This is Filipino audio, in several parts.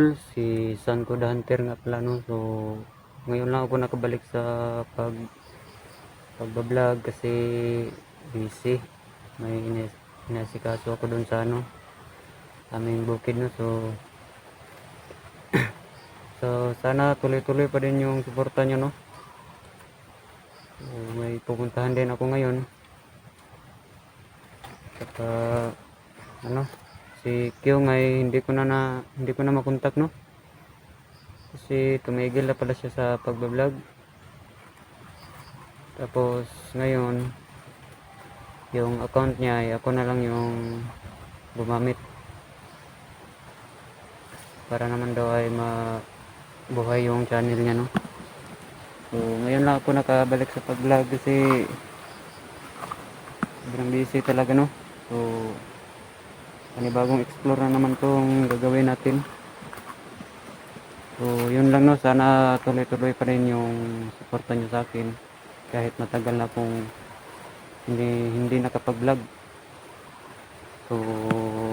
idol, si Sanko the Hunter nga pala no. So ngayon lang ako nakabalik sa pagbablog kasi busy. May inasikaso ako doon sa aming bukid no. So sana tuloy-tuloy pa din yung suporta nyo no. So, may pupuntahan din ako ngayon. Saka si Q ay hindi ko na makontak no. Kasi tumigil na pala siya sa pagbablog. Tapos ngayon yung account niya ay ako na lang yung gumamit para naman daw ay mabuhay yung channel niya no. So ngayon lang ako nakabalik sa pag-vlog kasi sobrang busy talaga no. So panibagong explore na naman tong gagawin natin. So yun lang no, sana tuloy-tuloy pa rin yung suporta nyo sa akin kahit matagal na akong hindi nakapag-vlog. So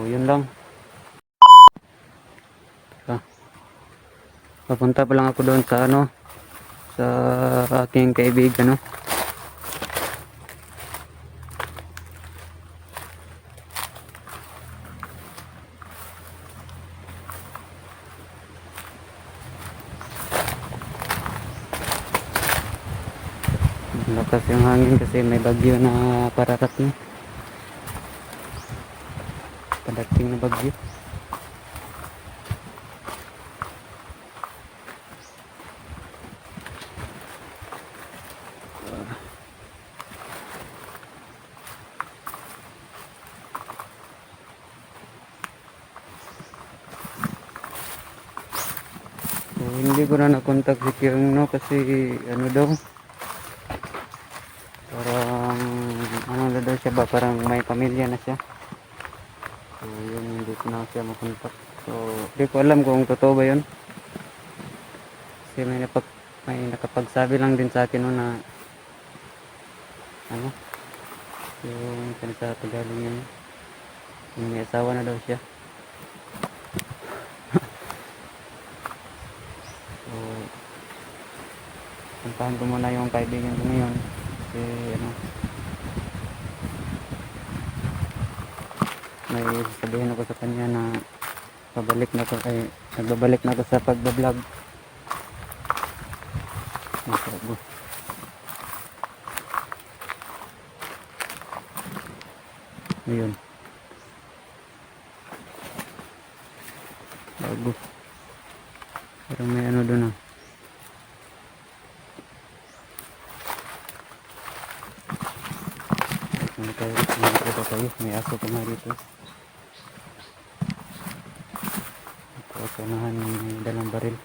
yun lang. Papunta pa lang ako doon sa sa aking kaibigan no. Lakas yung hangin kasi may bagyo na pararating. Padating na bagyo. So, hindi ko na nakontak si Kyung no kasi daw parang na daw siya ba, parang may pamilya na siya. So yun, hindi ko na siya makontak. So hindi ko alam kung totoo ba yun kasi may nakapagsabi lang din sa akin no na yung sa Tagalog niya yung may asawa na daw siya. So puntahan ko muna yung kaibigan ko ngayon kasi may sabihin ako sa kanya na nagbabalik na ako sa pagbablog. Ayun, bago parang may doon may aso pa nga dito. Ito unahan may dalang baril.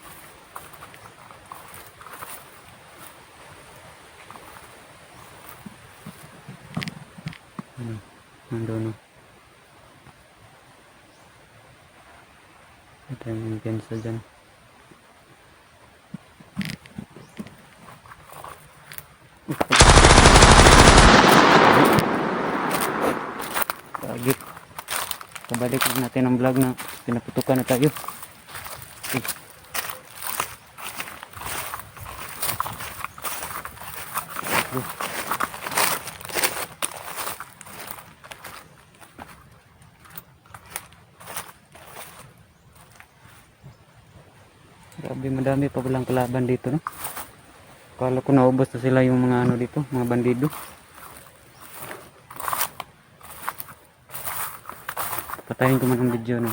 Nandun ito yung pensa dyan. Sagit. Kabalik natin ang vlog na pinaputukan na tayo. Grabe, madami pa palang kalaban dito no. Kala ko naubos na sila yung mga dito, mga bandido. Patayin ko man ang video no.